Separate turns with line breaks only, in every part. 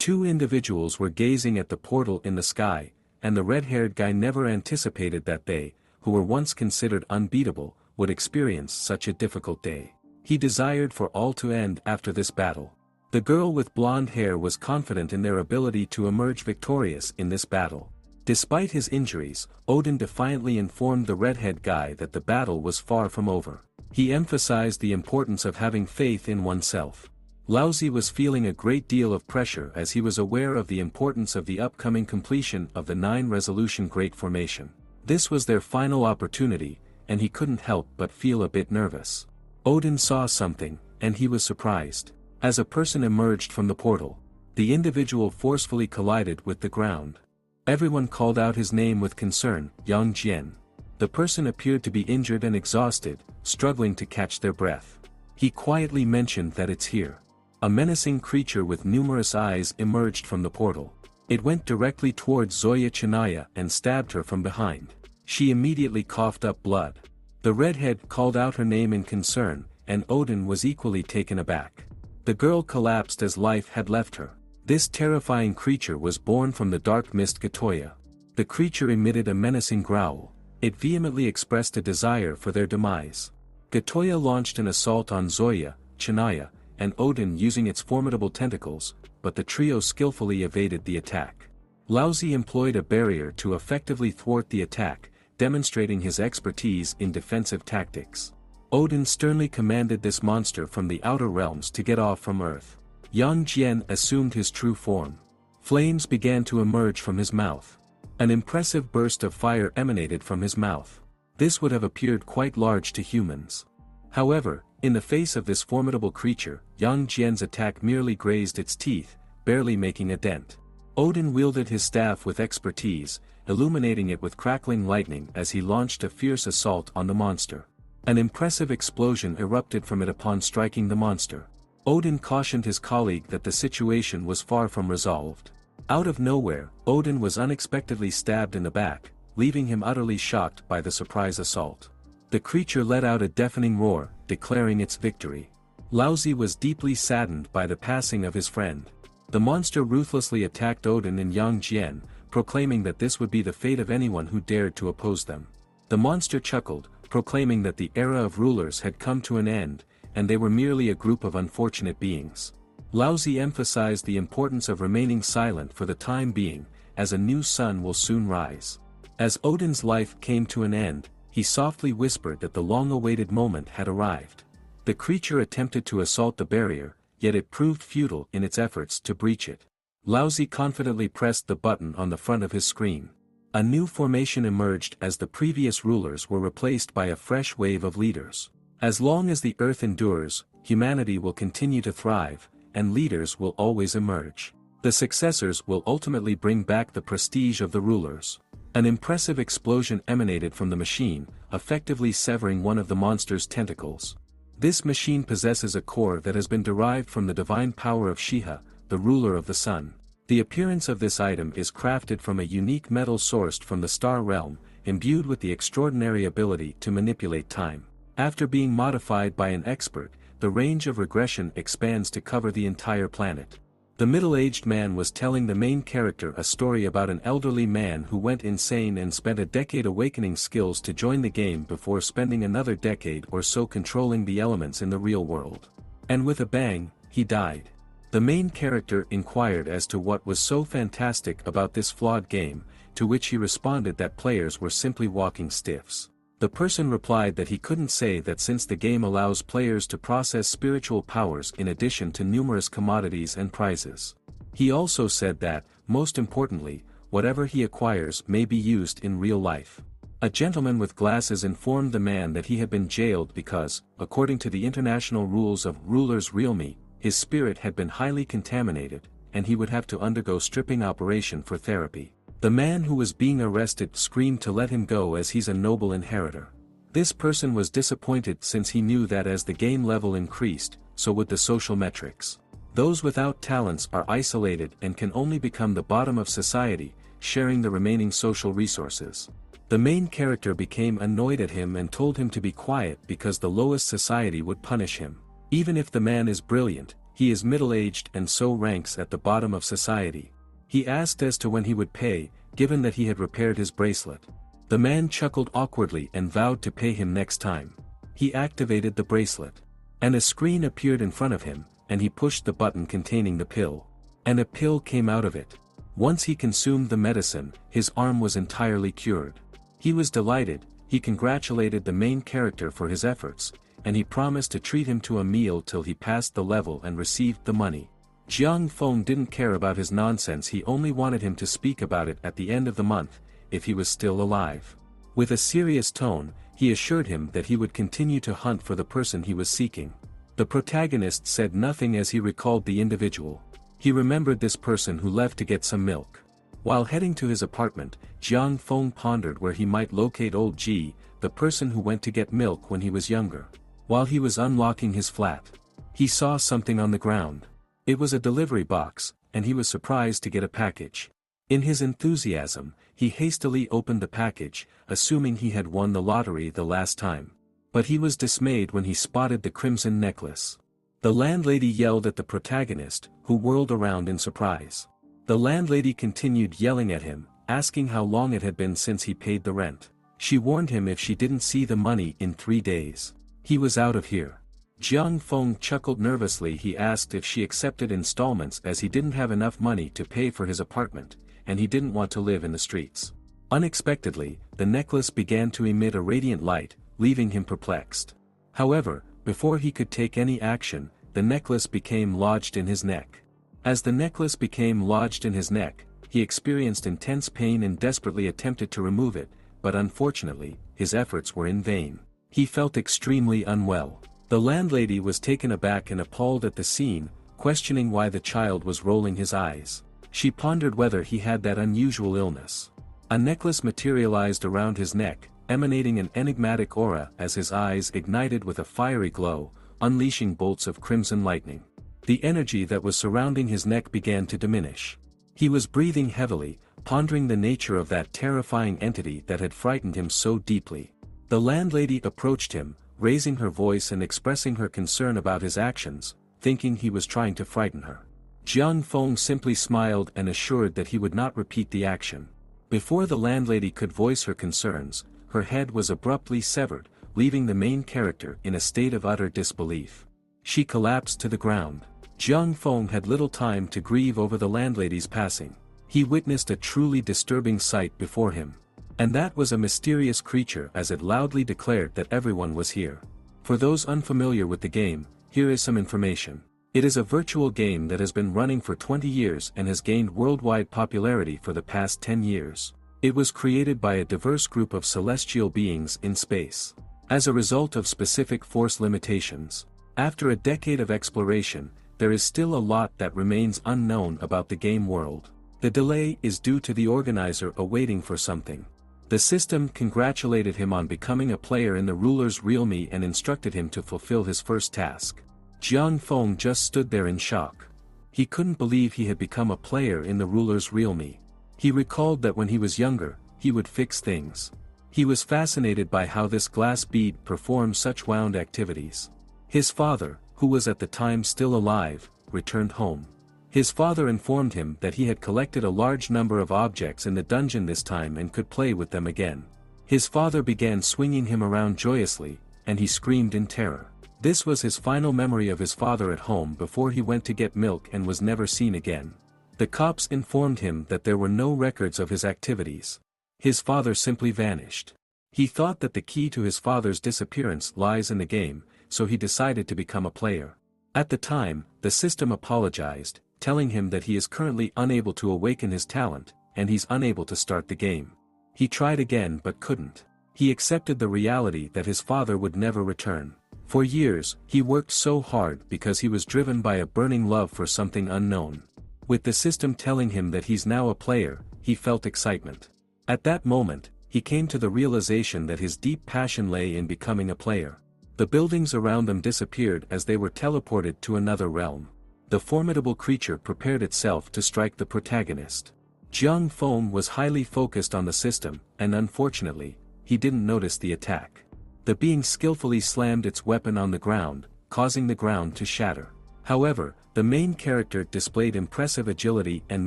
Two individuals were gazing at the portal in the sky, and the red-haired guy never anticipated that they, who were once considered unbeatable, would experience such a difficult day. He desired for all to end after this battle. The girl with blonde hair was confident in their ability to emerge victorious in this battle. Despite his injuries, Odin defiantly informed the redhead guy that the battle was far from over. He emphasized the importance of having faith in oneself. Laozi was feeling a great deal of pressure as he was aware of the importance of the upcoming completion of the 9 resolution Great Formation. This was their final opportunity, and he couldn't help but feel a bit nervous. Odin saw something, and he was surprised. As a person emerged from the portal, the individual forcefully collided with the ground. Everyone called out his name with concern, Yang Jian. The person appeared to be injured and exhausted, struggling to catch their breath. He quietly mentioned that it's here. A menacing creature with numerous eyes emerged from the portal. It went directly towards Zoya Chinaya and stabbed her from behind. She immediately coughed up blood. The redhead called out her name in concern, and Odin was equally taken aback. The girl collapsed as life had left her. This terrifying creature was born from the dark mist Gatoya. The creature emitted a menacing growl. It vehemently expressed a desire for their demise. Gatoya launched an assault on Zoya, Chinaya, and Odin using its formidable tentacles, but the trio skillfully evaded the attack. Laozi employed a barrier to effectively thwart the attack, demonstrating his expertise in defensive tactics. Odin sternly commanded this monster from the outer realms to get off from Earth. Yang Jian assumed his true form. Flames began to emerge from his mouth. An impressive burst of fire emanated from his mouth. This would have appeared quite large to humans. However, in the face of this formidable creature, Yang Jian's attack merely grazed its teeth, barely making a dent. Odin wielded his staff with expertise, illuminating it with crackling lightning as he launched a fierce assault on the monster. An impressive explosion erupted from it upon striking the monster. Odin cautioned his colleague that the situation was far from resolved. Out of nowhere, Odin was unexpectedly stabbed in the back, leaving him utterly shocked by the surprise assault. The creature let out a deafening roar, declaring its victory. Laozi was deeply saddened by the passing of his friend. The monster ruthlessly attacked Odin and Yang Jian, proclaiming that this would be the fate of anyone who dared to oppose them. The monster chuckled, proclaiming that the era of rulers had come to an end, and they were merely a group of unfortunate beings. Laozi emphasized the importance of remaining silent for the time being, as a new sun will soon rise. As Odin's life came to an end, he softly whispered that the long-awaited moment had arrived. The creature attempted to assault the barrier, yet it proved futile in its efforts to breach it. Laozi confidently pressed the button on the front of his screen. A new formation emerged as the previous rulers were replaced by a fresh wave of leaders. As long as the earth endures, humanity will continue to thrive, and leaders will always emerge. The successors will ultimately bring back the prestige of the rulers. An impressive explosion emanated from the machine, effectively severing one of the monster's tentacles. This machine possesses a core that has been derived from the divine power of Shiha, the ruler of the sun. The appearance of this item is crafted from a unique metal sourced from the star realm, imbued with the extraordinary ability to manipulate time. After being modified by an expert, the range of regression expands to cover the entire planet. The middle-aged man was telling the main character a story about an elderly man who went insane and spent a decade awakening skills to join the game before spending another decade or so controlling the elements in the real world. And with a bang, he died. The main character inquired as to what was so fantastic about this flawed game, to which he responded that players were simply walking stiffs. The person replied that he couldn't say that since the game allows players to process spiritual powers in addition to numerous commodities and prizes. He also said that, most importantly, whatever he acquires may be used in real life. A gentleman with glasses informed the man that he had been jailed because, according to the international rules of Ruler's Realme, his spirit had been highly contaminated, and he would have to undergo stripping operation for therapy. The man who was being arrested screamed to let him go as he's a noble inheritor. This person was disappointed since he knew that as the game level increased, so would the social metrics. Those without talents are isolated and can only become the bottom of society, sharing the remaining social resources. The main character became annoyed at him and told him to be quiet because the lowest society would punish him. Even if the man is brilliant, he is middle-aged and so ranks at the bottom of society. He asked as to when he would pay, given that he had repaired his bracelet. The man chuckled awkwardly and vowed to pay him next time. He activated the bracelet. And a screen appeared in front of him, and he pushed the button containing the pill. And a pill came out of it. Once he consumed the medicine, his arm was entirely cured. He was delighted, he congratulated the main character for his efforts, and he promised to treat him to a meal till he passed the level and received the money. Jiang Feng didn't care about his nonsense, he only wanted him to speak about it at the end of the month, if he was still alive. With a serious tone, he assured him that he would continue to hunt for the person he was seeking. The protagonist said nothing as he recalled the individual. He remembered this person who left to get some milk. While heading to his apartment, Jiang Feng pondered where he might locate old Ji, the person who went to get milk when he was younger. While he was unlocking his flat, he saw something on the ground. It was a delivery box, and he was surprised to get a package. In his enthusiasm, he hastily opened the package, assuming he had won the lottery the last time. But he was dismayed when he spotted the crimson necklace. The landlady yelled at the protagonist, who whirled around in surprise. The landlady continued yelling at him, asking how long it had been since he paid the rent. She warned him if she didn't see the money in 3 days, he was out of here. Jiang Feng chuckled nervously. He asked if she accepted installments as he didn't have enough money to pay for his apartment, and he didn't want to live in the streets. Unexpectedly, the necklace began to emit a radiant light, leaving him perplexed. However, before he could take any action, the necklace became lodged in his neck. As the necklace became lodged in his neck, he experienced intense pain and desperately attempted to remove it, but unfortunately, his efforts were in vain. He felt extremely unwell. The landlady was taken aback and appalled at the scene, questioning why the child was rolling his eyes. She pondered whether he had that unusual illness. A necklace materialized around his neck, emanating an enigmatic aura as his eyes ignited with a fiery glow, unleashing bolts of crimson lightning. The energy that was surrounding his neck began to diminish. He was breathing heavily, pondering the nature of that terrifying entity that had frightened him so deeply. The landlady approached him, raising her voice and expressing her concern about his actions, thinking he was trying to frighten her. Jiang Feng simply smiled and assured that he would not repeat the action. Before the landlady could voice her concerns, her head was abruptly severed, leaving the main character in a state of utter disbelief. She collapsed to the ground. Jiang Feng had little time to grieve over the landlady's passing. He witnessed a truly disturbing sight before him. And that was a mysterious creature as it loudly declared that everyone was here. For those unfamiliar with the game, here is some information. It is a virtual game that has been running for 20 years and has gained worldwide popularity for the past 10 years. It was created by a diverse group of celestial beings in space. As a result of specific force limitations, after a decade of exploration, there is still a lot that remains unknown about the game world. The delay is due to the organizer awaiting for something. The system congratulated him on becoming a player in the ruler's realm and instructed him to fulfill his first task. Jiang Feng just stood there in shock. He couldn't believe he had become a player in the ruler's realm. He recalled that when he was younger, he would fix things. He was fascinated by how this glass bead performed such wound activities. His father, who was at the time still alive, returned home. His father informed him that he had collected a large number of objects in the dungeon this time and could play with them again. His father began swinging him around joyously, and he screamed in terror. This was his final memory of his father at home before he went to get milk and was never seen again. The cops informed him that there were no records of his activities. His father simply vanished. He thought that the key to his father's disappearance lies in the game, so he decided to become a player. At the time, the system apologized, telling him that he is currently unable to awaken his talent, and he's unable to start the game. He tried again but couldn't. He accepted the reality that his father would never return. For years, he worked so hard because he was driven by a burning love for something unknown. With the system telling him that he's now a player, he felt excitement. At that moment, he came to the realization that his deep passion lay in becoming a player. The buildings around them disappeared as they were teleported to another realm. The formidable creature prepared itself to strike the protagonist. Jiang Feng was highly focused on the system, and unfortunately, he didn't notice the attack. The being skillfully slammed its weapon on the ground, causing the ground to shatter. However, the main character displayed impressive agility and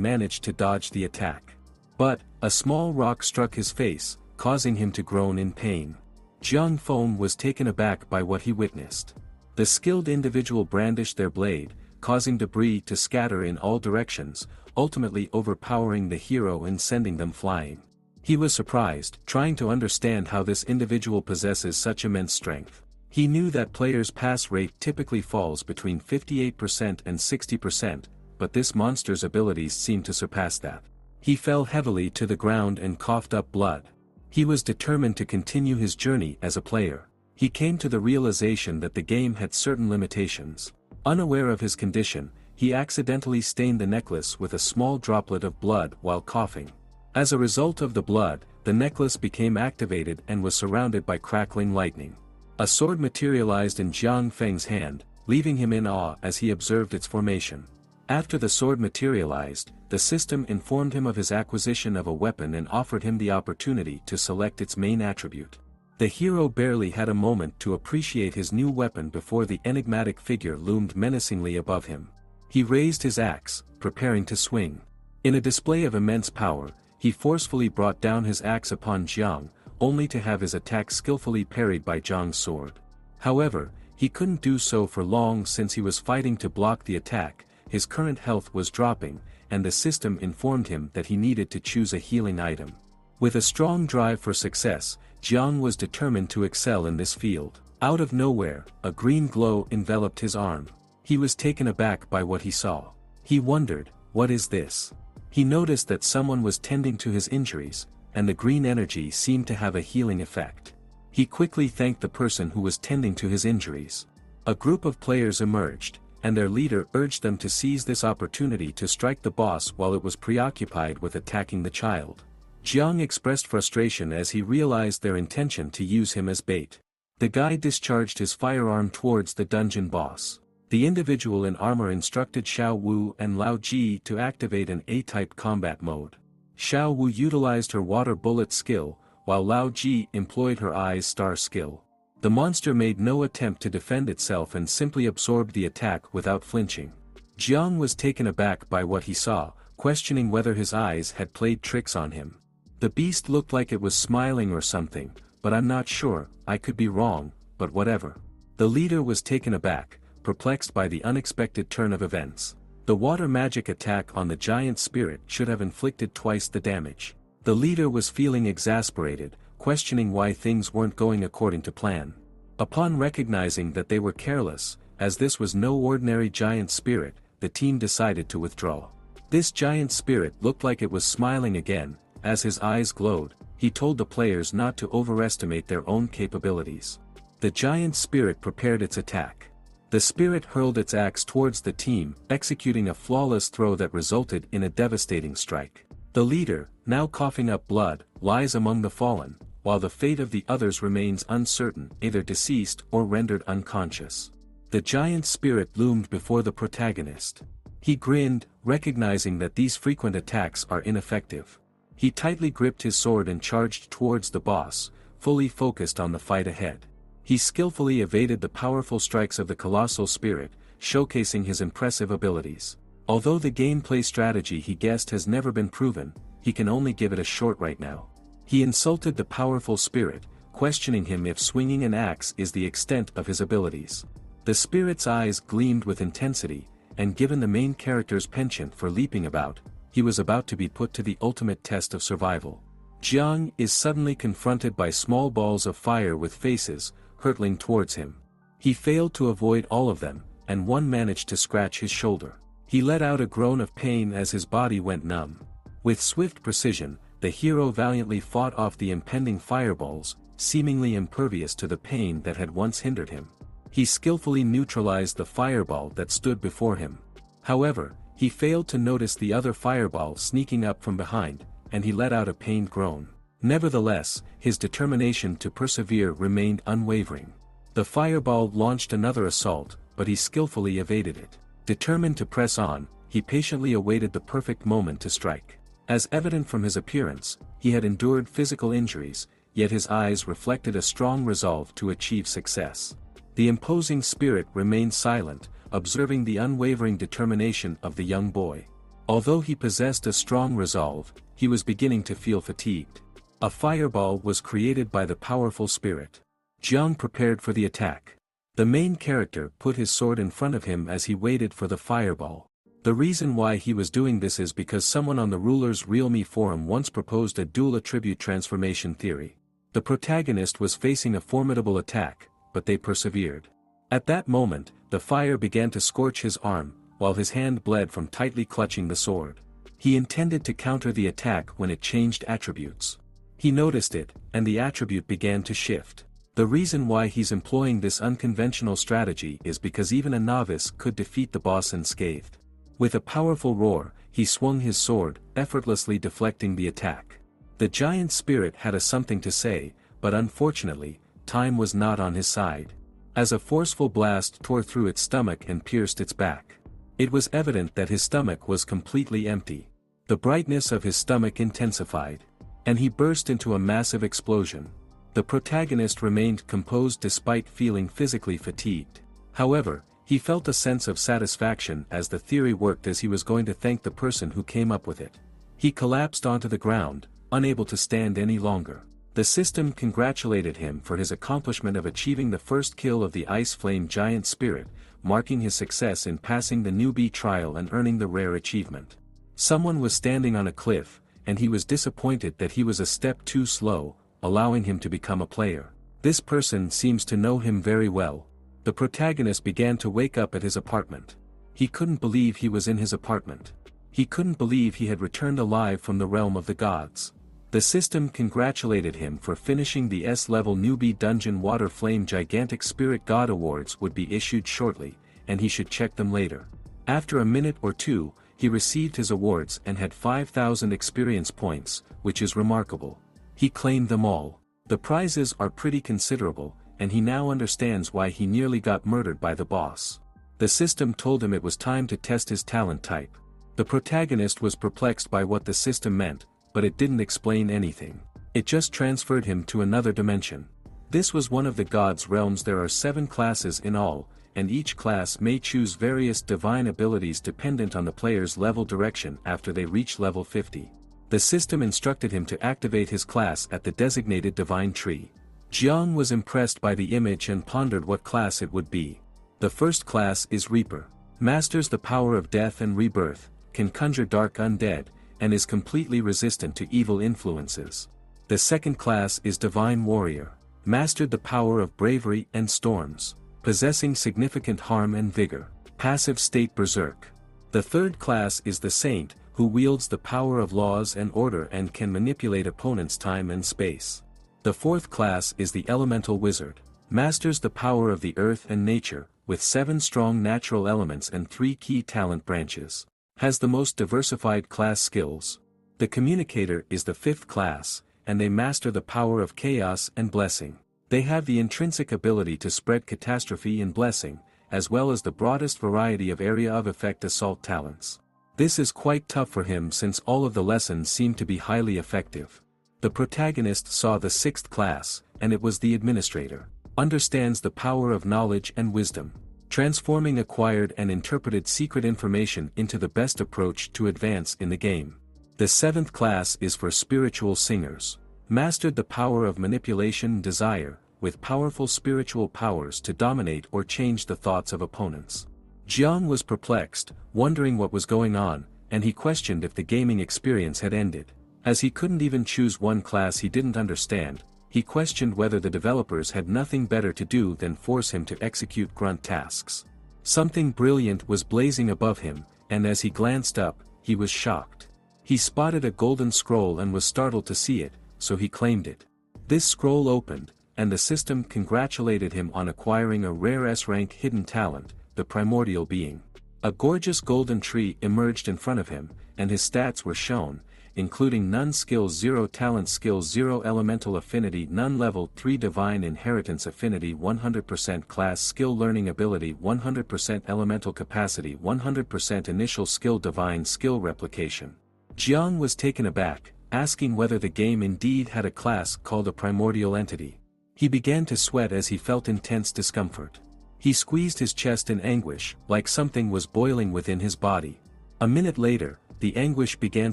managed to dodge the attack. But, a small rock struck his face, causing him to groan in pain. Jiang Feng was taken aback by what he witnessed. The skilled individual brandished their blade, causing debris to scatter in all directions, ultimately overpowering the hero and sending them flying. He was surprised, trying to understand how this individual possesses such immense strength. He knew that players' pass rate typically falls between 58% and 60%, but this monster's abilities seemed to surpass that. He fell heavily to the ground and coughed up blood. He was determined to continue his journey as a player. He came to the realization that the game had certain limitations. Unaware of his condition, he accidentally stained the necklace with a small droplet of blood while coughing. As a result of the blood, the necklace became activated and was surrounded by crackling lightning. A sword materialized in Jiang Feng's hand, leaving him in awe as he observed its formation. After the sword materialized, the system informed him of his acquisition of a weapon and offered him the opportunity to select its main attribute. The hero barely had a moment to appreciate his new weapon before the enigmatic figure loomed menacingly above him. He raised his axe, preparing to swing. In a display of immense power, he forcefully brought down his axe upon Jiang, only to have his attack skillfully parried by Jiang's sword. However, he couldn't do so for long since he was fighting to block the attack. His current health was dropping, and the system informed him that he needed to choose a healing item. With a strong drive for success, Jiang was determined to excel in this field. Out of nowhere, a green glow enveloped his arm. He was taken aback by what he saw. He wondered, what is this? He noticed that someone was tending to his injuries, and the green energy seemed to have a healing effect. He quickly thanked the person who was tending to his injuries. A group of players emerged, and their leader urged them to seize this opportunity to strike the boss while it was preoccupied with attacking the child. Jiang expressed frustration as he realized their intention to use him as bait. The guy discharged his firearm towards the dungeon boss. The individual in armor instructed Xiao Wu and Lao Ji to activate an A-type combat mode. Xiao Wu utilized her water bullet skill, while Lao Ji employed her eyes star skill. The monster made no attempt to defend itself and simply absorbed the attack without flinching. Jiang was taken aback by what he saw, questioning whether his eyes had played tricks on him. The beast looked like it was smiling or something, but I'm not sure, I could be wrong, but whatever. The leader was taken aback, perplexed by the unexpected turn of events. The water magic attack on the giant spirit should have inflicted twice the damage. The leader was feeling exasperated, questioning why things weren't going according to plan. Upon recognizing that they were careless, as this was no ordinary giant spirit, the team decided to withdraw. This giant spirit looked like it was smiling again. As his eyes glowed, he told the players not to overestimate their own capabilities. The giant spirit prepared its attack. The spirit hurled its axe towards the team, executing a flawless throw that resulted in a devastating strike. The leader, now coughing up blood, lies among the fallen, while the fate of the others remains uncertain, either deceased or rendered unconscious. The giant spirit loomed before the protagonist. He grinned, recognizing that these frequent attacks are ineffective. He tightly gripped his sword and charged towards the boss, fully focused on the fight ahead. He skillfully evaded the powerful strikes of the colossal spirit, showcasing his impressive abilities. Although the gameplay strategy he guessed has never been proven, he can only give it a shot right now. He insulted the powerful spirit, questioning him if swinging an axe is the extent of his abilities. The spirit's eyes gleamed with intensity, and given the main character's penchant for leaping about, he was about to be put to the ultimate test of survival. Jiang is suddenly confronted by small balls of fire with faces, hurtling towards him. He failed to avoid all of them, and one managed to scratch his shoulder. He let out a groan of pain as his body went numb. With swift precision, the hero valiantly fought off the impending fireballs, seemingly impervious to the pain that had once hindered him. He skillfully neutralized the fireball that stood before him. However, he failed to notice the other fireball sneaking up from behind, and he let out a pained groan. Nevertheless, his determination to persevere remained unwavering. The fireball launched another assault, but he skillfully evaded it. Determined to press on, he patiently awaited the perfect moment to strike. As evident from his appearance, he had endured physical injuries, yet his eyes reflected a strong resolve to achieve success. The imposing spirit remained silent, observing the unwavering determination of the young boy. Although he possessed a strong resolve, he was beginning to feel fatigued. A fireball was created by the powerful spirit. Xiang prepared for the attack. The main character put his sword in front of him as he waited for the fireball. The reason why he was doing this is because someone on the ruler's Realme forum once proposed a dual attribute transformation theory. The protagonist was facing a formidable attack, but they persevered. At that moment, the fire began to scorch his arm, while his hand bled from tightly clutching the sword. He intended to counter the attack when it changed attributes. He noticed it, and the attribute began to shift. The reason why he's employing this unconventional strategy is because even a novice could defeat the boss unscathed. With a powerful roar, he swung his sword, effortlessly deflecting the attack. The giant spirit had something to say, but unfortunately, time was not on his side. As a forceful blast tore through its stomach and pierced its back. It was evident that his stomach was completely empty. The brightness of his stomach intensified. And he burst into a massive explosion. The protagonist remained composed despite feeling physically fatigued. However, he felt a sense of satisfaction as the theory worked, as he was going to thank the person who came up with it. He collapsed onto the ground, unable to stand any longer. The system congratulated him for his accomplishment of achieving the first kill of the Ice Flame Giant Spirit, marking his success in passing the newbie trial and earning the rare achievement. Someone was standing on a cliff, and he was disappointed that he was a step too slow, allowing him to become a player. This person seems to know him very well. The protagonist began to wake up at his apartment. He couldn't believe he was in his apartment. He couldn't believe he had returned alive from the realm of the gods. The system congratulated him for finishing the S-level newbie dungeon. Water Flame Gigantic Spirit God Awards would be issued shortly, and he should check them later. After a minute or two, he received his awards and had 5,000 experience points, which is remarkable. He claimed them all. The prizes are pretty considerable, and he now understands why he nearly got murdered by the boss. The system told him it was time to test his talent type. The protagonist was perplexed by what the system meant, but it didn't explain anything. It just transferred him to another dimension. This was one of the gods' realms. There are 7 classes in all, and each class may choose various divine abilities dependent on the player's level direction after they reach level 50. The system instructed him to activate his class at the designated divine tree. Xiang was impressed by the image and pondered what class it would be. The first class is Reaper. Masters the power of death and rebirth, can conjure dark undead, and is completely resistant to evil influences. The second class is Divine Warrior. Mastered the power of bravery and storms, possessing significant harm and vigor. Passive state Berserk. The third class is the Saint, who wields the power of laws and order and can manipulate opponents' time and space. The fourth class is the Elemental Wizard. Masters the power of the earth and nature, with 7 strong natural elements and 3 key talent branches. Has the most diversified class skills. The Communicator is the 5th class, and they master the power of chaos and blessing. They have the intrinsic ability to spread catastrophe and blessing, as well as the broadest variety of area of effect assault talents. This is quite tough for him since all of the lessons seem to be highly effective. The protagonist saw the 6th class, and it was the Administrator. Understands the power of knowledge and wisdom. Transforming acquired and interpreted secret information into the best approach to advance in the game. The 7th class is for Spiritual Singers. Mastered the power of manipulation and desire, with powerful spiritual powers to dominate or change the thoughts of opponents. Xiang was perplexed, wondering what was going on, and he questioned if the gaming experience had ended. As he couldn't even choose one class he didn't understand, he questioned whether the developers had nothing better to do than force him to execute grunt tasks. Something brilliant was blazing above him, and as he glanced up, he was shocked. He spotted a golden scroll and was startled to see it, so he claimed it. This scroll opened, and the system congratulated him on acquiring a rare S-rank hidden talent, the Primordial Being. A gorgeous golden tree emerged in front of him, and his stats were shown, including None Skills 0 Talent Skills 0 Elemental Affinity None Level 3 Divine Inheritance Affinity 100% Class Skill Learning Ability 100% Elemental Capacity 100% Initial Skill Divine Skill Replication. Xiang was taken aback, asking whether the game indeed had a class called a Primordial Entity. He began to sweat as he felt intense discomfort. He squeezed his chest in anguish, like something was boiling within his body. A minute later, the anguish began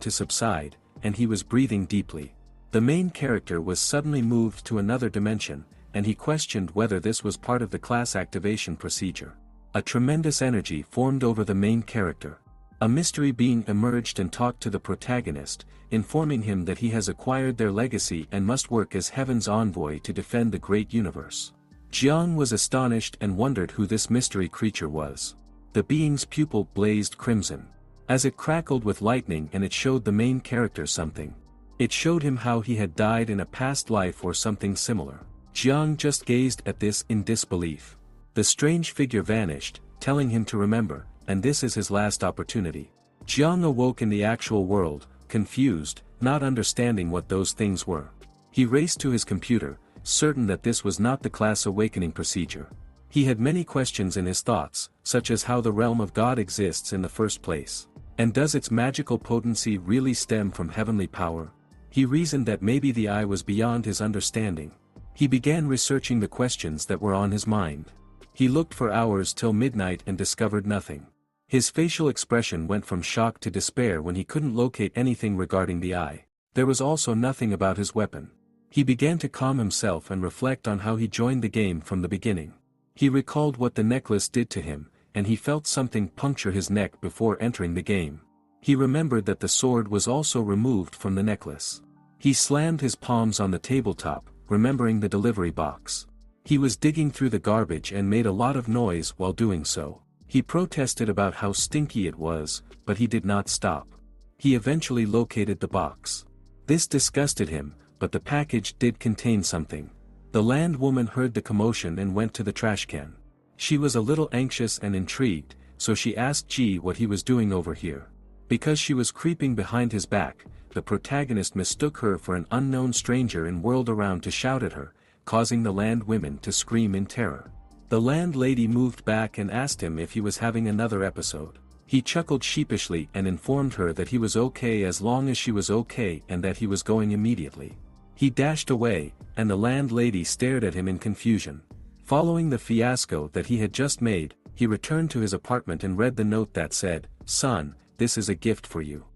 to subside, and he was breathing deeply. The main character was suddenly moved to another dimension, and he questioned whether this was part of the class activation procedure. A tremendous energy formed over the main character. A mystery being emerged and talked to the protagonist, informing him that he has acquired their legacy and must work as heaven's envoy to defend the great universe. Xiang was astonished and wondered who this mystery creature was. The being's pupil blazed crimson. As it crackled with lightning and it showed the main character something. It showed him how he had died in a past life or something similar. Xiang just gazed at this in disbelief. The strange figure vanished, telling him to remember, and this is his last opportunity. Xiang awoke in the actual world, confused, not understanding what those things were. He raced to his computer, certain that this was not the class awakening procedure. He had many questions in his thoughts, such as how the realm of God exists in the first place. And does its magical potency really stem from heavenly power? He reasoned that maybe the eye was beyond his understanding. He began researching the questions that were on his mind. He looked for hours till midnight and discovered nothing. His facial expression went from shock to despair when he couldn't locate anything regarding the eye. There was also nothing about his weapon. He began to calm himself and reflect on how he joined the game from the beginning. He recalled what the necklace did to him, and he felt something puncture his neck before entering the game. He remembered that the sword was also removed from the necklace. He slammed his palms on the tabletop, remembering the delivery box. He was digging through the garbage and made a lot of noise while doing so. He protested about how stinky it was, but he did not stop. He eventually located the box. This disgusted him, but the package did contain something. The land woman heard the commotion and went to the trash can. She was a little anxious and intrigued, so she asked G what he was doing over here. Because she was creeping behind his back, the protagonist mistook her for an unknown stranger and whirled around to shout at her, causing the land women to scream in terror. The landlady moved back and asked him if he was having another episode. He chuckled sheepishly and informed her that he was okay as long as she was okay and that he was going immediately. He dashed away, and the landlady stared at him in confusion. Following the fiasco that he had just made, he returned to his apartment and read the note that said, "Son, this is a gift for you."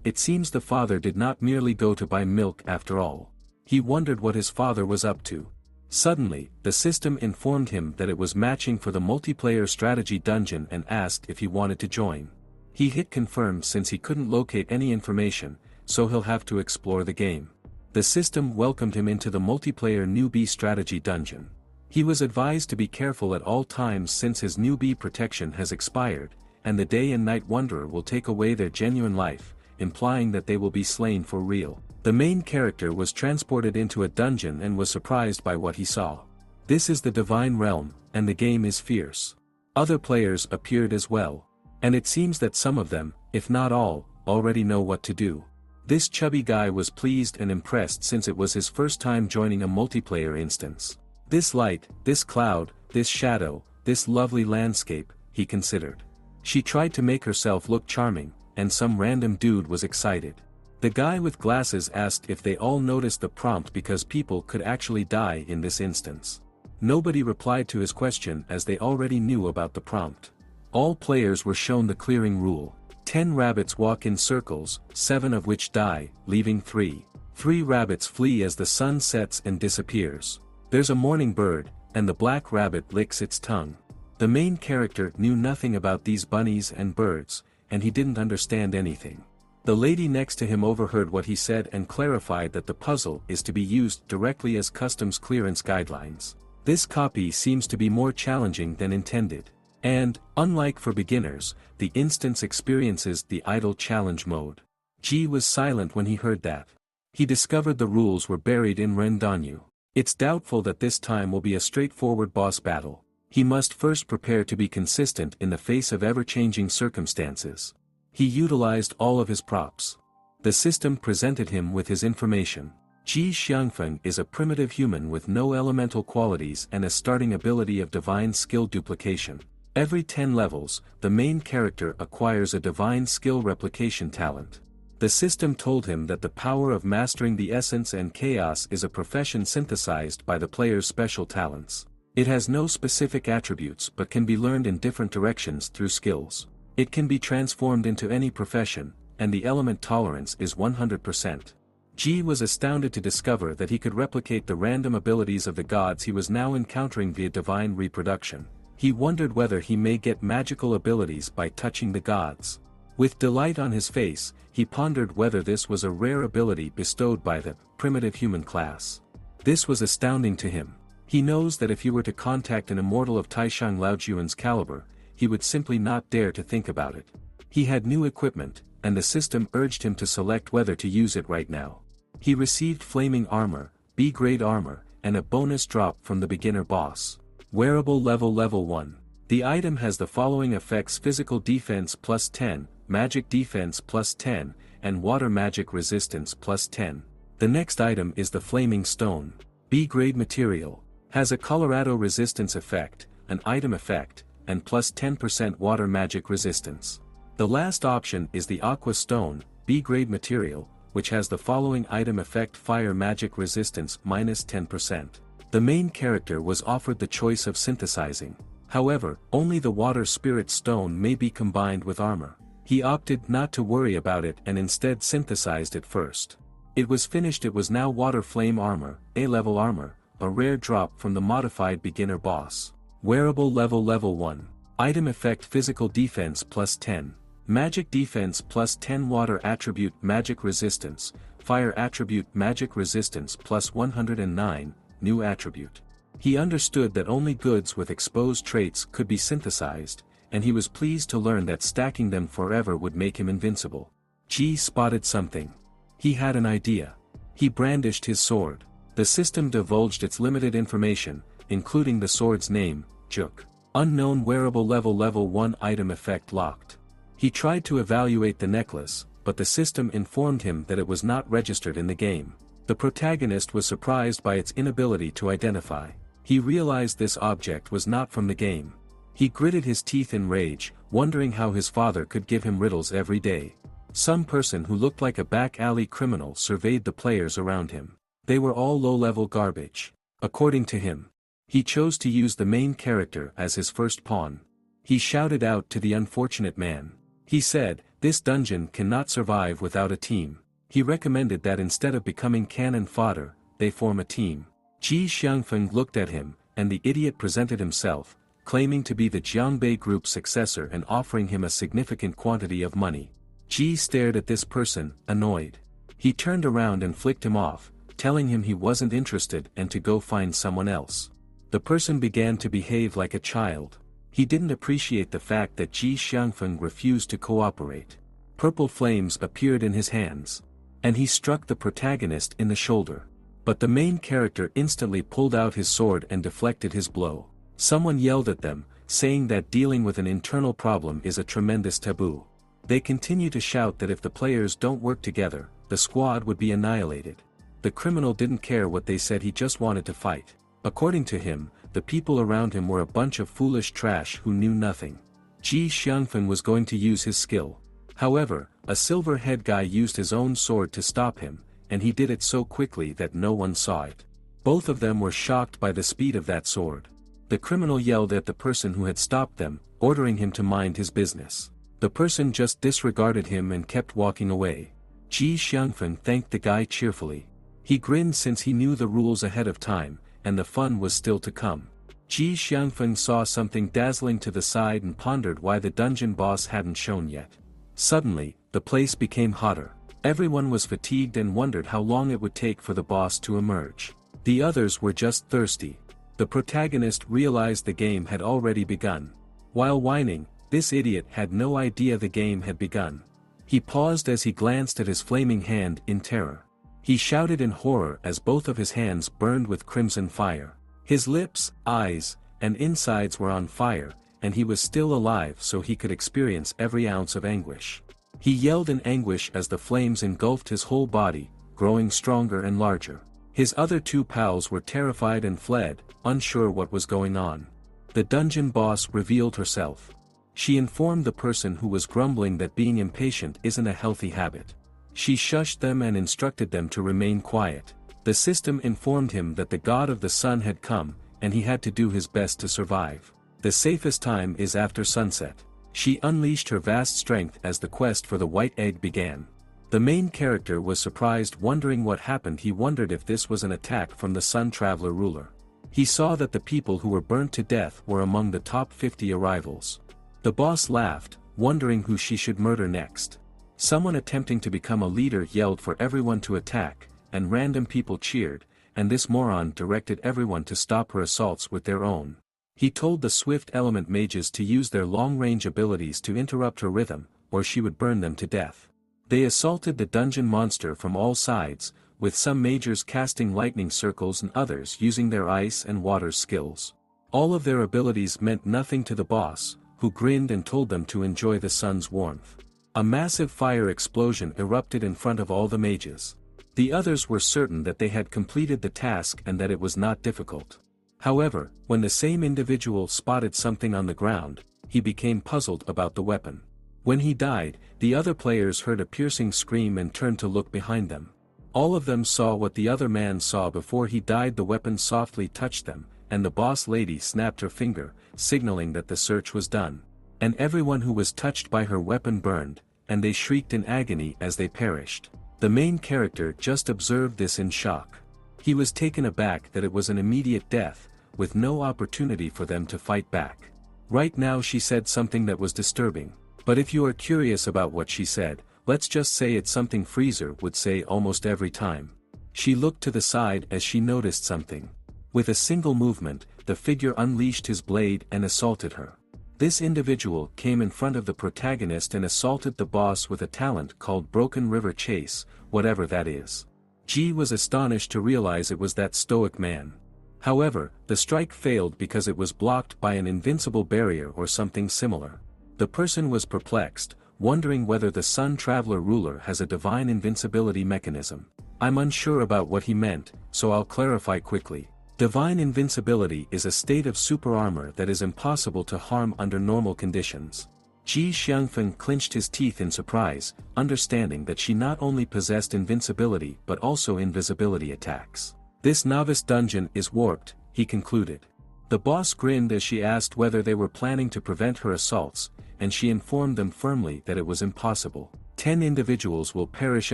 It seems the father did not merely go to buy milk after all. He wondered what his father was up to. Suddenly, the system informed him that it was matching for the multiplayer strategy dungeon and asked if he wanted to join. He hit confirm since he couldn't locate any information, so he'll have to explore the game. The system welcomed him into the multiplayer newbie strategy dungeon. He was advised to be careful at all times since his newbie protection has expired, and the day and night wanderer will take away their genuine life, implying that they will be slain for real. The main character was transported into a dungeon and was surprised by what he saw. This is the divine realm, and the game is fierce. Other players appeared as well. And it seems that some of them, if not all, already know what to do. This chubby guy was pleased and impressed since it was his first time joining a multiplayer instance. This light, this cloud, this shadow, this lovely landscape, he considered. She tried to make herself look charming, and some random dude was excited. The guy with glasses asked if they all noticed the prompt because people could actually die in this instance. Nobody replied to his question as they already knew about the prompt. All players were shown the clearing rule. 10 rabbits walk in circles, 7 of which die, leaving 3. 3 rabbits flee as the sun sets and disappears. There's a morning bird, and the black rabbit licks its tongue. The main character knew nothing about these bunnies and birds, and he didn't understand anything. The lady next to him overheard what he said and clarified that the puzzle is to be used directly as customs clearance guidelines. This copy seems to be more challenging than intended. And, unlike for beginners, the instance experiences the idle challenge mode. G was silent when he heard that. He discovered the rules were buried in Rendanu. It's doubtful that this time will be a straightforward boss battle. He must first prepare to be consistent in the face of ever-changing circumstances. He utilized all of his props. The system presented him with his information. Ji Xiangfeng is a primitive human with no elemental qualities and a starting ability of divine skill duplication. Every 10 levels, the main character acquires a divine skill replication talent. The system told him that the power of mastering the essence and chaos is a profession synthesized by the player's special talents. It has no specific attributes but can be learned in different directions through skills. It can be transformed into any profession, and the element tolerance is 100%. Ji was astounded to discover that he could replicate the random abilities of the gods he was now encountering via divine reproduction. He wondered whether he may get magical abilities by touching the gods. With delight on his face, he pondered whether this was a rare ability bestowed by the primitive human class. This was astounding to him. He knows that if he were to contact an immortal of Taishang Laojuan's caliber, he would simply not dare to think about it. He had new equipment, and the system urged him to select whether to use it right now. He received flaming armor, B-grade armor, and a bonus drop from the beginner boss. Wearable level 1. The item has the following effects: physical defense plus 10, magic defense plus 10, and water magic resistance plus 10. The next item is the flaming stone. B-grade material. Has a Colorado resistance effect, an item effect, and plus 10% water magic resistance. The last option is the aqua stone, B-grade material, which has the following item effect: fire magic resistance minus 10%. The main character was offered the choice of synthesizing. However, only the water spirit stone may be combined with armor. He opted not to worry about it and instead synthesized it first. It was finished. It was now water flame armor, A-level armor, a rare drop from the modified beginner boss. Wearable level 1. Item effect: physical defense plus 10. Magic defense plus 10, water attribute magic resistance, fire attribute magic resistance plus 109, new attribute. He understood that only goods with exposed traits could be synthesized, and he was pleased to learn that stacking them forever would make him invincible. Ji spotted something. He had an idea. He brandished his sword. The system divulged its limited information, including the sword's name, Juk. Unknown. Wearable level 1 item effect locked. He tried to evaluate the necklace, but the system informed him that it was not registered in the game. The protagonist was surprised by its inability to identify. He realized this object was not from the game. He gritted his teeth in rage, wondering how his father could give him riddles every day. Some person who looked like a back alley criminal surveyed the players around him. They were all low-level garbage. According to him, he chose to use the main character as his first pawn. He shouted out to the unfortunate man. He said, "This dungeon cannot survive without a team." He recommended that instead of becoming cannon fodder, they form a team. Xiang looked at him, and the idiot presented himself, claiming to be the Jiangbei group's successor and offering him a significant quantity of money. Ji stared at this person, annoyed. He turned around and flicked him off, telling him he wasn't interested and to go find someone else. The person began to behave like a child. He didn't appreciate the fact that Xiang refused to cooperate. Purple flames appeared in his hands. And he struck the protagonist in the shoulder. But the main character instantly pulled out his sword and deflected his blow. Someone yelled at them, saying that dealing with an internal problem is a tremendous taboo. They continue to shout that if the players don't work together, the squad would be annihilated. The criminal didn't care what they said, he just wanted to fight. According to him, the people around him were a bunch of foolish trash who knew nothing. Xiang was going to use his skill. However, a silver-head guy used his own sword to stop him, and he did it so quickly that no one saw it. Both of them were shocked by the speed of that sword. The criminal yelled at the person who had stopped them, ordering him to mind his business. The person just disregarded him and kept walking away. Xiang thanked the guy cheerfully. He grinned since he knew the rules ahead of time, and the fun was still to come. Xiang saw something dazzling to the side and pondered why the dungeon boss hadn't shown yet. Suddenly, the place became hotter. Everyone was fatigued and wondered how long it would take for the boss to emerge. The others were just thirsty. The protagonist realized the game had already begun. While whining, this idiot had no idea the game had begun. He paused as he glanced at his flaming hand in terror. He shouted in horror as both of his hands burned with crimson fire. His lips, eyes, and insides were on fire, and he was still alive so he could experience every ounce of anguish. He yelled in anguish as the flames engulfed his whole body, growing stronger and larger. His other two pals were terrified and fled, unsure what was going on. The dungeon boss revealed herself. She informed the person who was grumbling that being impatient isn't a healthy habit. She shushed them and instructed them to remain quiet. The system informed him that the god of the sun had come, and he had to do his best to survive. The safest time is after sunset. She unleashed her vast strength as the quest for the white egg began. The main character was surprised, wondering what happened. He wondered if this was an attack from the Sun Traveler ruler. He saw that the people who were burnt to death were among the top 50 arrivals. The boss laughed, wondering who she should murder next. Someone attempting to become a leader yelled for everyone to attack, and random people cheered, and this moron directed everyone to stop her assaults with their own. He told the swift element mages to use their long-range abilities to interrupt her rhythm, or she would burn them to death. They assaulted the dungeon monster from all sides, with some mages casting lightning circles and others using their ice and water skills. All of their abilities meant nothing to the boss, who grinned and told them to enjoy the sun's warmth. A massive fire explosion erupted in front of all the mages. The others were certain that they had completed the task and that it was not difficult. However, when the same individual spotted something on the ground, he became puzzled about the weapon. When he died, the other players heard a piercing scream and turned to look behind them. All of them saw what the other man saw before he died. The weapon softly touched them, and the boss lady snapped her finger, signaling that the search was done. And everyone who was touched by her weapon burned, and they shrieked in agony as they perished. The main character just observed this in shock. He was taken aback that it was an immediate death, with no opportunity for them to fight back. Right now she said something that was disturbing. But if you are curious about what she said, let's just say it's something Freezer would say almost every time. She looked to the side as she noticed something. With a single movement, the figure unleashed his blade and assaulted her. This individual came in front of the protagonist and assaulted the boss with a talent called Broken River Chase, whatever that is. Ji was astonished to realize it was that stoic man. However, the strike failed because it was blocked by an invincible barrier or something similar. The person was perplexed, wondering whether the Sun Traveler ruler has a divine invincibility mechanism. I'm unsure about what he meant, so I'll clarify quickly. Divine invincibility is a state of super armor that is impossible to harm under normal conditions. Ji Xiangfen clenched his teeth in surprise, understanding that she not only possessed invincibility but also invisibility attacks. This novice dungeon is warped, he concluded. The boss grinned as she asked whether they were planning to prevent her assaults, and she informed them firmly that it was impossible. 10 individuals will perish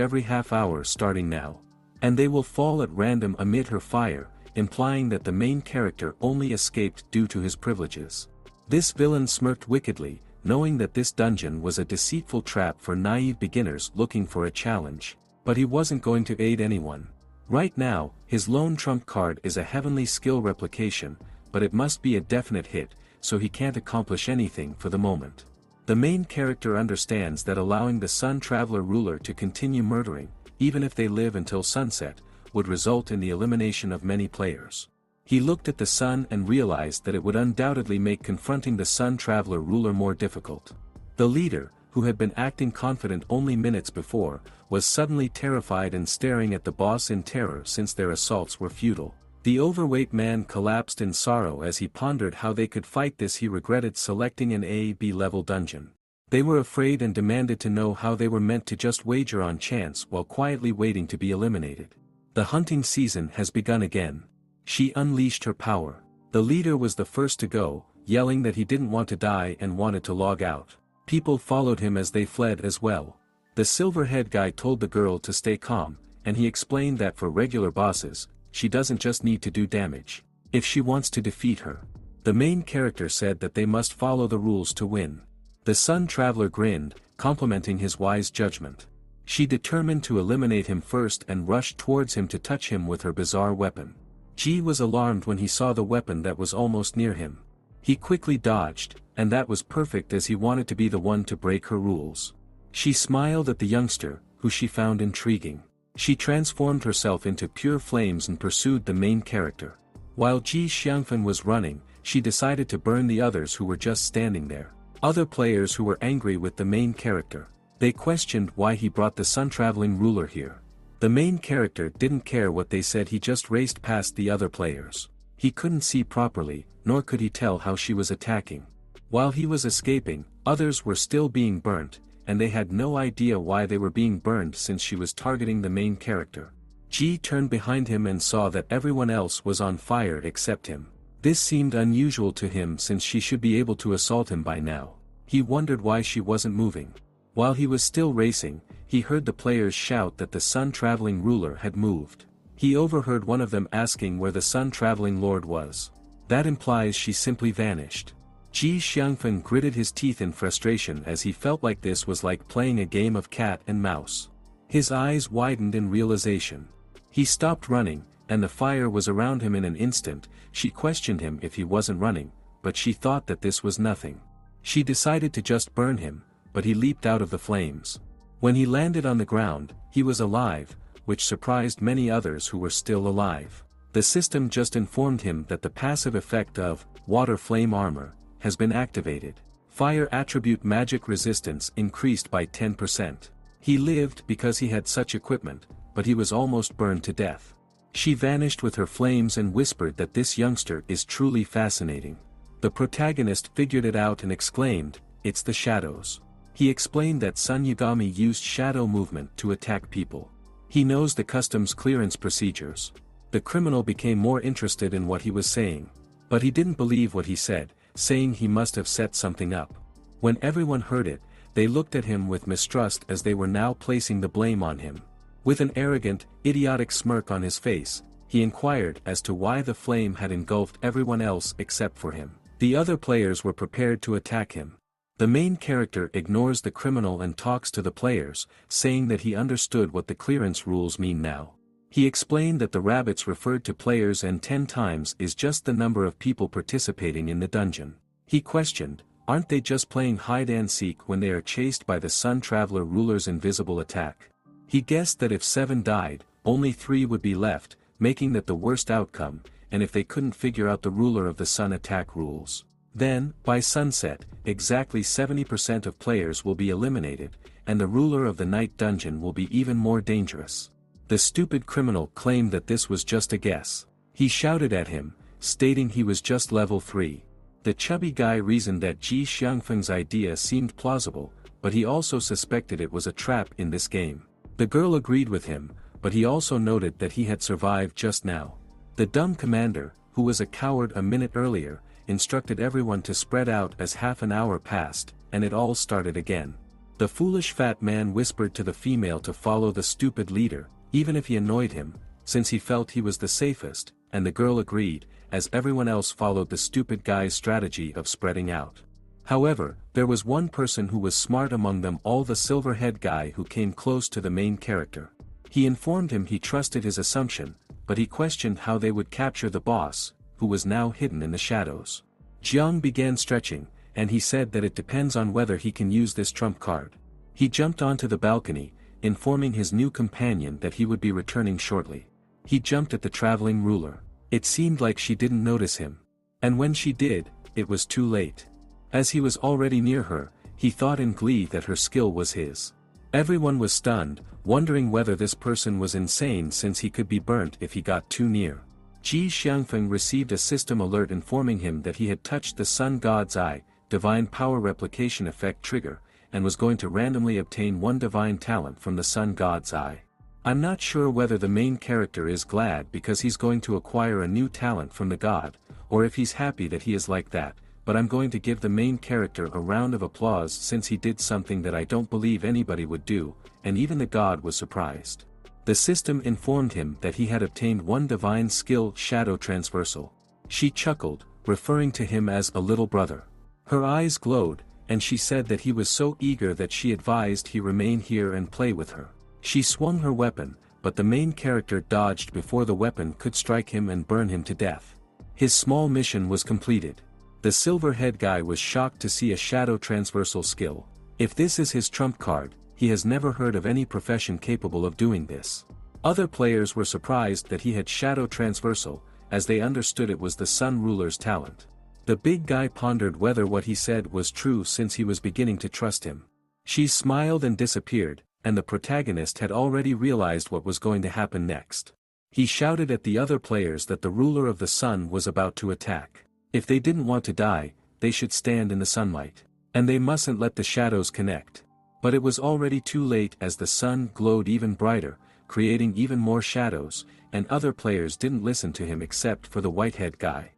every half hour starting now. And they will fall at random amid her fire, implying that the main character only escaped due to his privileges. This villain smirked wickedly, knowing that this dungeon was a deceitful trap for naive beginners looking for a challenge. But he wasn't going to aid anyone. Right now, his lone trump card is a heavenly skill replication, but it must be a definite hit, so he can't accomplish anything for the moment. The main character understands that allowing the Sun Traveler ruler to continue murdering, even if they live until sunset, would result in the elimination of many players. He looked at the sun and realized that it would undoubtedly make confronting the Sun Traveler ruler more difficult. The leader, who had been acting confident only minutes before, was suddenly terrified and staring at the boss in terror since their assaults were futile. The overweight man collapsed in sorrow as he pondered how they could fight this. He regretted selecting an A-B level dungeon. They were afraid and demanded to know how they were meant to just wager on chance while quietly waiting to be eliminated. The hunting season has begun again. She unleashed her power. The leader was the first to go, yelling that he didn't want to die and wanted to log out. People followed him as they fled as well. The silver-head guy told the girl to stay calm, and he explained that for regular bosses, she doesn't just need to do damage. If she wants to defeat her. The main character said that they must follow the rules to win. The Sun Traveler grinned, complimenting his wise judgment. She determined to eliminate him first and rushed towards him to touch him with her bizarre weapon. Ji was alarmed when he saw the weapon that was almost near him. He quickly dodged, and that was perfect as he wanted to be the one to break her rules. She smiled at the youngster, who she found intriguing. She transformed herself into pure flames and pursued the main character. While Ji Xiangfen was running, she decided to burn the others who were just standing there. Other players who were angry with the main character. They questioned why he brought the sun-traveling ruler here. The main character didn't care what they said. He just raced past the other players. He couldn't see properly, nor could he tell how she was attacking. While he was escaping, others were still being burnt, and they had no idea why they were being burned since she was targeting the main character. Ji turned behind him and saw that everyone else was on fire except him. This seemed unusual to him since she should be able to assault him by now. He wondered why she wasn't moving. While he was still racing, he heard the players shout that the sun-traveling ruler had moved. He overheard one of them asking where the sun-traveling lord was. That implies she simply vanished. Ji Xiangfeng gritted his teeth in frustration as he felt like this was like playing a game of cat and mouse. His eyes widened in realization. He stopped running, and the fire was around him in an instant. She questioned him if he wasn't running, but she thought that this was nothing. She decided to just burn him, but he leaped out of the flames. When he landed on the ground, he was alive, which surprised many others who were still alive. The system just informed him that the passive effect of water flame armor has been activated. Fire attribute magic resistance increased by 10%. He lived because he had such equipment, but he was almost burned to death. She vanished with her flames and whispered that this youngster is truly fascinating. The protagonist figured it out and exclaimed, "It's the shadows." He explained that Sun Yagami used shadow movement to attack people. He knows the customs clearance procedures. The criminal became more interested in what he was saying. But he didn't believe what he said, saying he must have set something up. When everyone heard it, they looked at him with mistrust as they were now placing the blame on him. With an arrogant, idiotic smirk on his face, he inquired as to why the flame had engulfed everyone else except for him. The other players were prepared to attack him. The main character ignores the criminal and talks to the players, saying that he understood what the clearance rules mean now. He explained that the rabbits referred to players and 10 times is just the number of people participating in the dungeon. He questioned, aren't they just playing hide and seek when they are chased by the Sun Traveler ruler's invisible attack? He guessed that if 7 died, only 3 would be left, making that the worst outcome, and if they couldn't figure out the ruler of the sun attack rules. Then, by sunset, exactly 70% of players will be eliminated, and the ruler of the night dungeon will be even more dangerous. The stupid criminal claimed that this was just a guess. He shouted at him, stating he was just level 3. The chubby guy reasoned that Ji Xiangfeng's idea seemed plausible, but he also suspected it was a trap in this game. The girl agreed with him, but he also noted that he had survived just now. The dumb commander, who was a coward a minute earlier, instructed everyone to spread out as half an hour passed, and it all started again. The foolish fat man whispered to the female to follow the stupid leader, even if he annoyed him, since he felt he was the safest, and the girl agreed, as everyone else followed the stupid guy's strategy of spreading out. However, there was one person who was smart among them all, the silver-head guy who came close to the main character. He informed him he trusted his assumption, but he questioned how they would capture the boss, who was now hidden in the shadows. Xiang began stretching, and he said that it depends on whether he can use this trump card. He jumped onto the balcony, informing his new companion that he would be returning shortly. He jumped at the traveling ruler. It seemed like she didn't notice him. And when she did, it was too late. As he was already near her, he thought in glee that her skill was his. Everyone was stunned, wondering whether this person was insane since he could be burnt if he got too near. Ji Xiangfeng received a system alert informing him that he had touched the Sun God's Eye, Divine Power Replication Effect trigger, and was going to randomly obtain 1 divine talent from the Sun God's Eye. I'm not sure whether the main character is glad because he's going to acquire a new talent from the god, or if he's happy that he is like that, but I'm going to give the main character a round of applause since he did something that I don't believe anybody would do, and even the god was surprised. The system informed him that he had obtained 1 divine skill, Shadow Transversal. She chuckled, referring to him as a little brother. Her eyes glowed, and she said that he was so eager that she advised he remain here and play with her. She swung her weapon, but the main character dodged before the weapon could strike him and burn him to death. His small mission was completed. The silver-head guy was shocked to see a Shadow Transversal skill. If this is his trump card, he has never heard of any profession capable of doing this. Other players were surprised that he had Shadow Transversal, as they understood it was the Sun Ruler's talent. The big guy pondered whether what he said was true since he was beginning to trust him. She smiled and disappeared, and the protagonist had already realized what was going to happen next. He shouted at the other players that the ruler of the sun was about to attack. If they didn't want to die, they should stand in the sunlight. And they mustn't let the shadows connect. But it was already too late as the sun glowed even brighter, creating even more shadows, and other players didn't listen to him except for the white-head guy.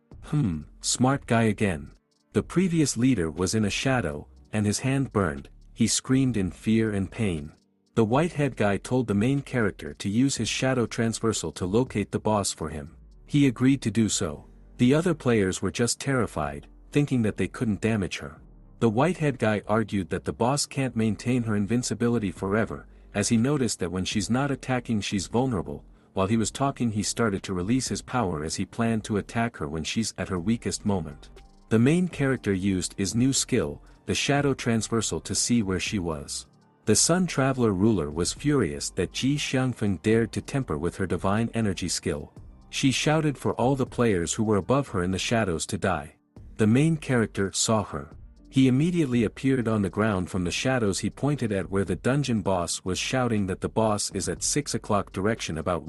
Smart guy again. The previous leader was in a shadow, and his hand burned. He screamed in fear and pain. The white-head guy told the main character to use his shadow transversal to locate the boss for him. He agreed to do so. The other players were just terrified, thinking that they couldn't damage her. The white-head guy argued that the boss can't maintain her invincibility forever, as he noticed that when she's not attacking she's vulnerable. While he was talking he started to release his power as he planned to attack her when she's at her weakest moment. The main character used his new skill, the shadow transversal, to see where she was. The Sun Traveler ruler was furious that Xiang dared to temper with her divine energy skill. She shouted for all the players who were above her in the shadows to die. The main character saw her. He immediately appeared on the ground from the shadows. He pointed at where the dungeon boss was, shouting that the boss is at 6 o'clock direction, about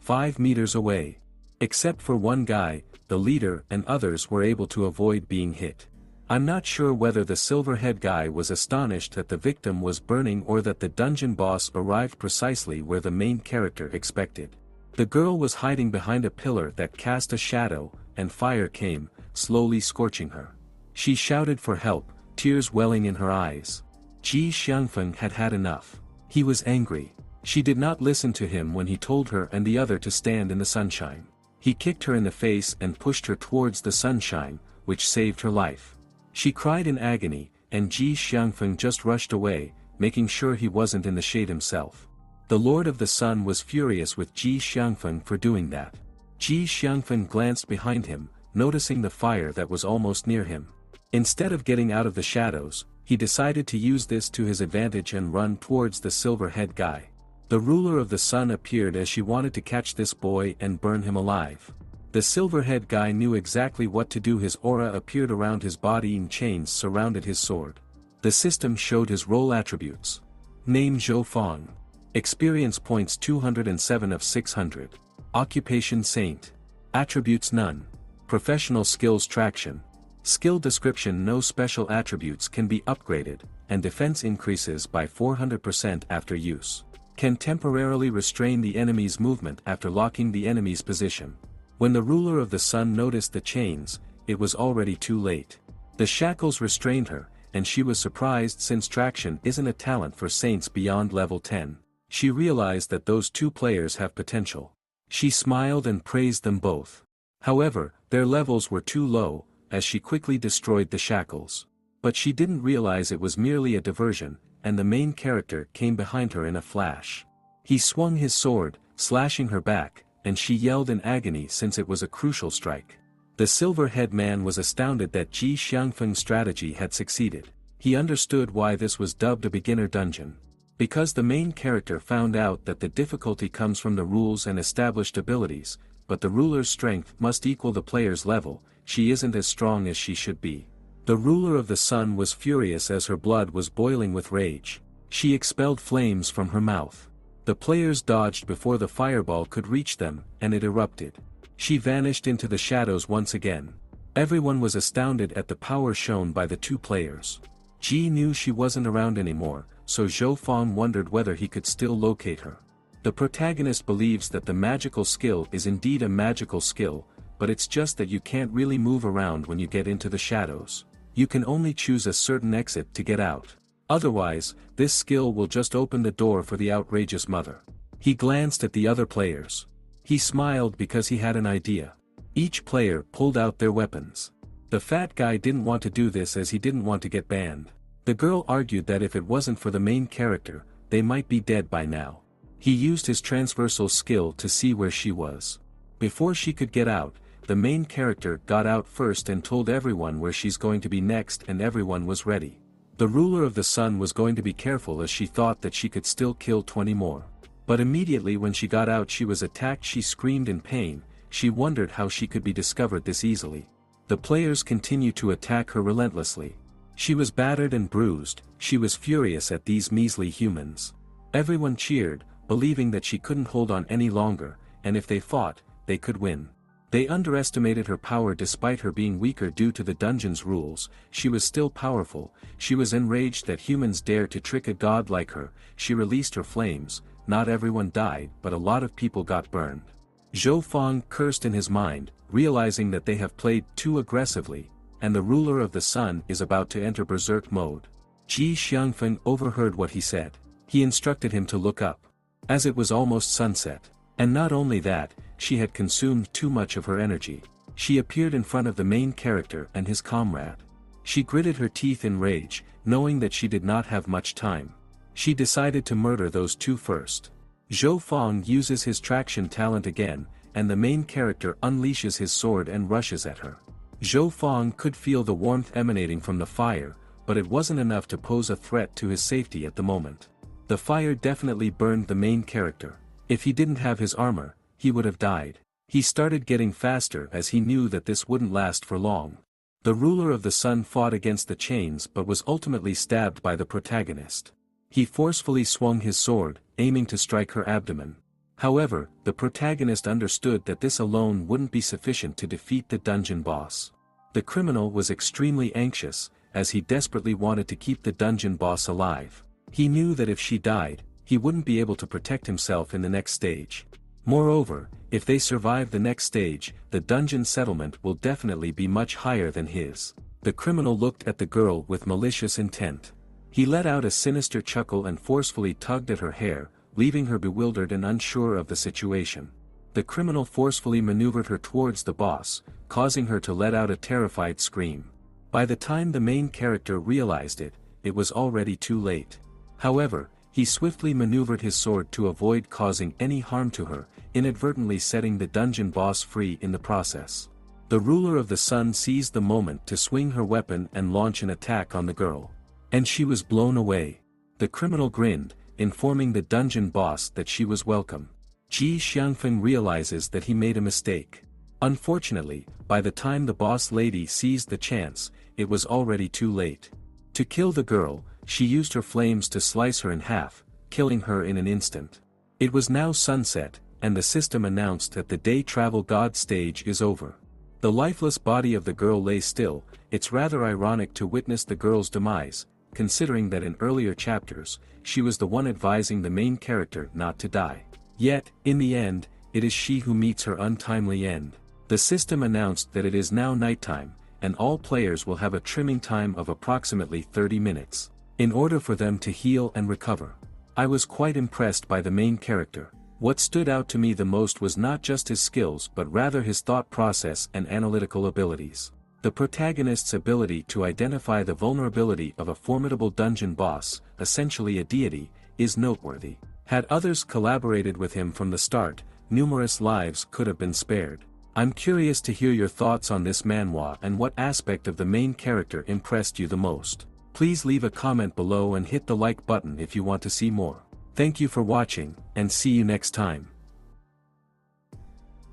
5 meters away. Except for one guy, the leader and others were able to avoid being hit. I'm not sure whether the silver-head guy was astonished that the victim was burning or that the dungeon boss arrived precisely where the main character expected. The girl was hiding behind a pillar that cast a shadow, and fire came, slowly scorching her. She shouted for help, tears welling in her eyes. Xiang had had enough. He was angry. She did not listen to him when he told her and the other to stand in the sunshine. He kicked her in the face and pushed her towards the sunshine, which saved her life. She cried in agony, and Xiang just rushed away, making sure he wasn't in the shade himself. The Lord of the Sun was furious with Xiang for doing that. Xiang glanced behind him, noticing the fire that was almost near him. Instead of getting out of the shadows, he decided to use this to his advantage and run towards the silver-head guy. The ruler of the sun appeared as she wanted to catch this boy and burn him alive. The silver-head guy knew exactly what to do. His aura appeared around his body and chains surrounded his sword. The system showed his role attributes. Name: Zhou Feng. Experience points 207 of 600. Occupation: Saint. Attributes: none. Professional skills: traction. Skill description: no special attributes can be upgraded, and defense increases by 400% after use. Can temporarily restrain the enemy's movement after locking the enemy's position. When the ruler of the sun noticed the chains, it was already too late. The shackles restrained her, and she was surprised since traction isn't a talent for saints beyond level 10. She realized that those two players have potential. She smiled and praised them both. However, their levels were too low, as she quickly destroyed the shackles. But she didn't realize it was merely a diversion, and the main character came behind her in a flash. He swung his sword, slashing her back, and she yelled in agony since it was a crucial strike. The silver-head man was astounded that Xiangfeng's strategy had succeeded. He understood why this was dubbed a beginner dungeon. Because the main character found out that the difficulty comes from the rules and established abilities, but the ruler's strength must equal the player's level. She isn't as strong as she should be. The ruler of the sun was furious as her blood was boiling with rage. She expelled flames from her mouth. The players dodged before the fireball could reach them, and it erupted. She vanished into the shadows once again. Everyone was astounded at the power shown by the two players. Ji knew she wasn't around anymore, so Zhou Feng wondered whether he could still locate her. The protagonist believes that the magical skill is indeed a magical skill, but it's just that you can't really move around when you get into the shadows. You can only choose a certain exit to get out. Otherwise, this skill will just open the door for the outrageous mother. He glanced at the other players. He smiled because he had an idea. Each player pulled out their weapons. The fat guy didn't want to do this as he didn't want to get banned. The girl argued that if it wasn't for the main character, they might be dead by now. He used his transversal skill to see where she was. Before she could get out, the main character got out first and told everyone where she's going to be next, and everyone was ready. The ruler of the sun was going to be careful as she thought that she could still kill 20 more. But immediately when she got out she was attacked. She screamed in pain. She wondered how she could be discovered this easily. The players continued to attack her relentlessly. She was battered and bruised. She was furious at these measly humans. Everyone cheered, believing that she couldn't hold on any longer, and if they fought, they could win. They underestimated her power. Despite her being weaker due to the dungeon's rules, she was still powerful. She was enraged that humans dared to trick a god like her. She released her flames. Not everyone died, but a lot of people got burned. Zhou Feng cursed in his mind, realizing that they have played too aggressively, and the ruler of the sun is about to enter berserk mode. Ji Xiangfeng overheard what he said. He instructed him to look up. As it was almost sunset. And not only that, she had consumed too much of her energy. She appeared in front of the main character and his comrade. She gritted her teeth in rage, knowing that she did not have much time. She decided to murder those two first. Zhou Feng uses his traction talent again, and the main character unleashes his sword and rushes at her. Zhou Feng could feel the warmth emanating from the fire, but it wasn't enough to pose a threat to his safety at the moment. The fire definitely burned the main character. If he didn't have his armor, he would have died. He started getting faster as he knew that this wouldn't last for long. The ruler of the sun fought against the chains but was ultimately stabbed by the protagonist. He forcefully swung his sword, aiming to strike her abdomen. However, the protagonist understood that this alone wouldn't be sufficient to defeat the dungeon boss. The criminal was extremely anxious, as he desperately wanted to keep the dungeon boss alive. He knew that if she died, he wouldn't be able to protect himself in the next stage. Moreover, if they survive the next stage, the dungeon settlement will definitely be much higher than his. The criminal looked at the girl with malicious intent. He let out a sinister chuckle and forcefully tugged at her hair, leaving her bewildered and unsure of the situation. The criminal forcefully maneuvered her towards the boss, causing her to let out a terrified scream. By the time the main character realized it, it was already too late. However, he swiftly maneuvered his sword to avoid causing any harm to her, inadvertently setting the dungeon boss free in the process. The ruler of the sun seized the moment to swing her weapon and launch an attack on the girl. And she was blown away. The criminal grinned, informing the dungeon boss that she was welcome. Ji Xiangfeng realizes that he made a mistake. Unfortunately, by the time the boss lady seized the chance, it was already too late. To kill the girl, she used her flames to slice her in half, killing her in an instant. It was now sunset, and the system announced that the day travel god stage is over. The lifeless body of the girl lay still. It's rather ironic to witness the girl's demise, considering that in earlier chapters, she was the one advising the main character not to die. Yet, in the end, it is she who meets her untimely end. The system announced that it is now nighttime, and all players will have a trimming time of approximately 30 minutes. In order for them to heal and recover. I was quite impressed by the main character. What stood out to me the most was not just his skills but rather his thought process and analytical abilities. The protagonist's ability to identify the vulnerability of a formidable dungeon boss, essentially a deity, is noteworthy. Had others collaborated with him from the start, numerous lives could have been spared. I'm curious to hear your thoughts on this manhwa and what aspect of the main character impressed you the most. Please leave a comment below and hit the like button if you want to see more. Thank you for watching, and see you next time.